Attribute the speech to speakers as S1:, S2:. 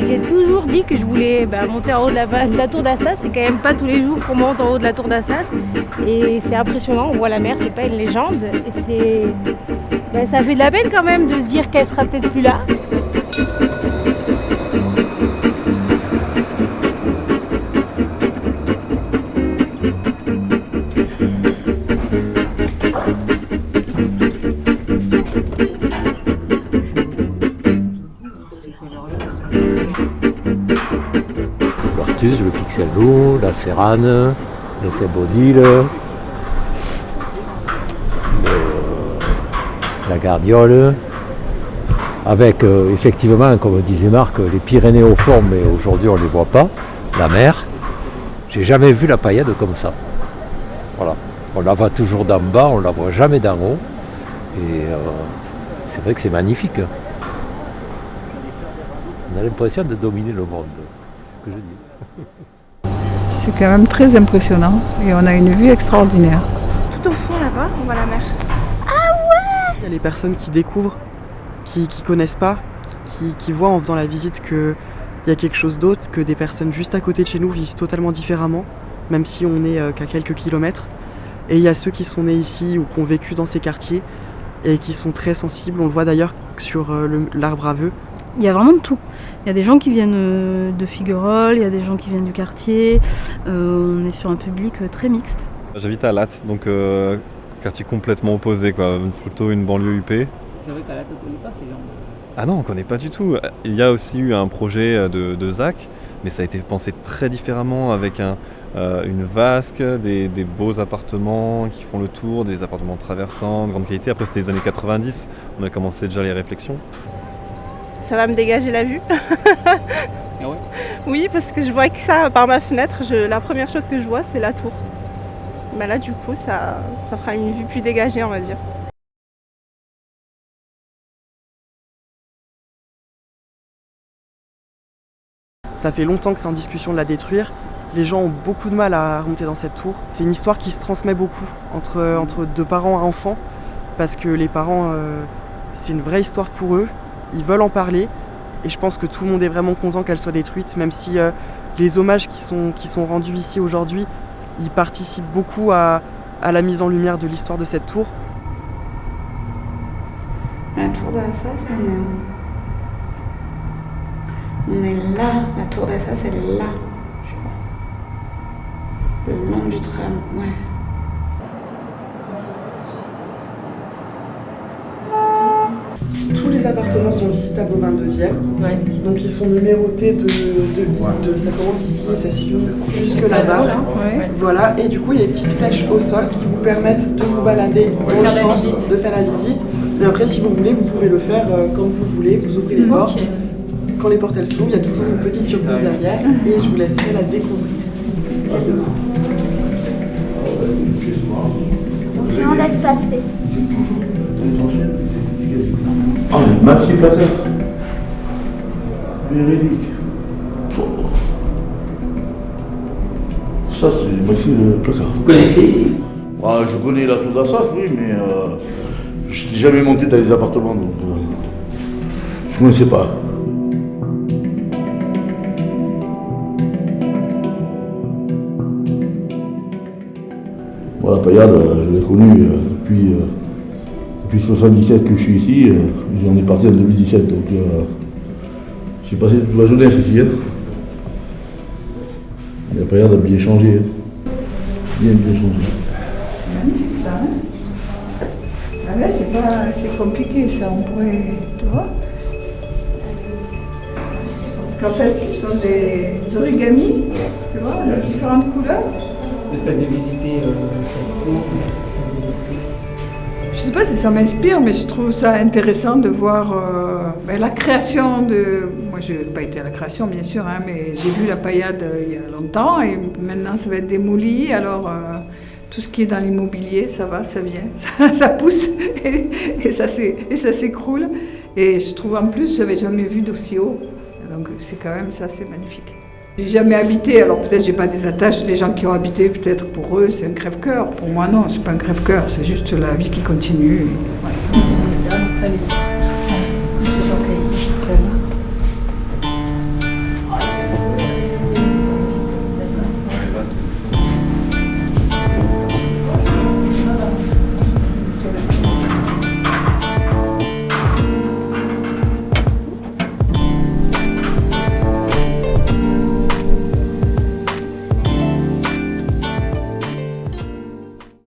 S1: J'ai toujours dit que je voulais monter en haut de la tour d'Assas. C'est quand même pas tous les jours qu'on monte en haut de la tour d'Assas. Et c'est impressionnant, on voit la mer, c'est pas une légende. Et ça fait de la peine quand même de se dire qu'elle sera peut-être plus là.
S2: Le Pixello, la Serrane, le Sebodil, la Gardiole, avec effectivement, comme disait Marc, les Pyrénées au fond, mais aujourd'hui on ne les voit pas, la mer. J'ai jamais vu la paillade comme ça. Voilà. On la voit toujours d'en bas, on ne la voit jamais d'en haut. Et c'est vrai que c'est magnifique. On a l'impression de dominer le monde, c'est ce que je dis.
S3: C'est quand même très impressionnant et on a une vue extraordinaire.
S4: Tout au fond là-bas, on voit la mer.
S5: Ah ouais!
S6: Il y a les personnes qui découvrent, qui connaissent pas, qui voient en faisant la visite qu'il y a quelque chose d'autre, que des personnes juste à côté de chez nous vivent totalement différemment, même si on n'est qu'à quelques kilomètres. Et il y a ceux qui sont nés ici ou qui ont vécu dans ces quartiers et qui sont très sensibles. On le voit d'ailleurs sur l'arbre à vœux.
S7: Il y a vraiment de tout. Il y a des gens qui viennent de Figuerolles, il y a des gens qui viennent du quartier. On est sur un public très mixte.
S8: J'habite à Latte, donc quartier complètement opposé, quoi. Plutôt une banlieue UP.
S9: C'est vrai qu'à Latte, on ne connaît pas ces gens.
S8: Ah non, on ne connaît pas du tout. Il y a aussi eu un projet de ZAC, mais ça a été pensé très différemment avec une vasque, des beaux appartements qui font le tour, des appartements traversants, de grande qualité. Après, c'était les années 90, on a commencé déjà les réflexions.
S4: Ça va me dégager la vue.
S9: Ah ouais?
S4: Oui, parce que je vois que ça par ma fenêtre. La première chose que je vois, c'est la tour. Mais là, du coup, ça fera une vue plus dégagée, on va dire.
S6: Ça fait longtemps que c'est en discussion de la détruire. Les gens ont beaucoup de mal à remonter dans cette tour. C'est une histoire qui se transmet beaucoup entre deux parents à enfants, parce que les parents, c'est une vraie histoire pour eux. Ils veulent en parler et je pense que tout le monde est vraiment content qu'elle soit détruite, même si les hommages qui sont rendus ici aujourd'hui, ils participent beaucoup à la mise en lumière de l'histoire de cette tour.
S3: La tour d'Assas, on est où? On est là, la tour d'Assas, elle est là, je crois. Le long du tram, ouais.
S6: Tous les appartements sont visitables au 22e, ouais. Donc ils sont numérotés ça commence ici et ça se finit jusque là-bas. Ouais. Voilà, et du coup il y a des petites flèches au sol qui vous permettent de vous balader dans le sens de faire la visite. Mais après si vous voulez, vous pouvez le faire comme vous voulez, vous ouvrez les portes. Quand les portes elles s'ouvrent, il y a toujours une petite surprise derrière et je vous laisserai la découvrir.
S5: Attention, laisse passer.
S10: Ah, le maxi placard. Véridique. Ça, c'est le maxi placard.
S9: Vous connaissez ici?
S10: Ah, je connais la tour d'Assas, oui, mais je n'ai jamais monté dans les appartements, donc je ne connaissais pas. Bon, la paillade, je l'ai connue depuis 1977 que je suis ici, j'en ai passé en 2017, donc j'ai passé toute la jeunesse ici. La paillade a bien changé, bien changé.
S3: Magnifique ça, hein? Ah là, c'est compliqué ça, on pourrait, tu vois? Parce qu'en fait, ce sont des origamis, tu vois, de différentes couleurs.
S9: Le fait de visiter cette tour, ça vous inspire?
S3: Je ne sais pas si ça m'inspire, mais je trouve ça intéressant de voir la création de... Moi, je n'ai pas été à la création, bien sûr, hein, mais j'ai vu la paillade il y a longtemps et maintenant, ça va être démoli. Alors, tout ce qui est dans l'immobilier, ça va, ça vient, ça pousse et ça s'écroule. Et je trouve en plus, je n'avais jamais vu d'aussi haut. Donc, c'est quand même ça, c'est magnifique. J'ai jamais habité, alors peut-être j'ai pas des attaches, les gens qui ont habité, peut-être pour eux c'est un crève-cœur. Pour moi non, c'est pas un crève-cœur, c'est juste la vie qui continue. Ouais.
S7: Allez.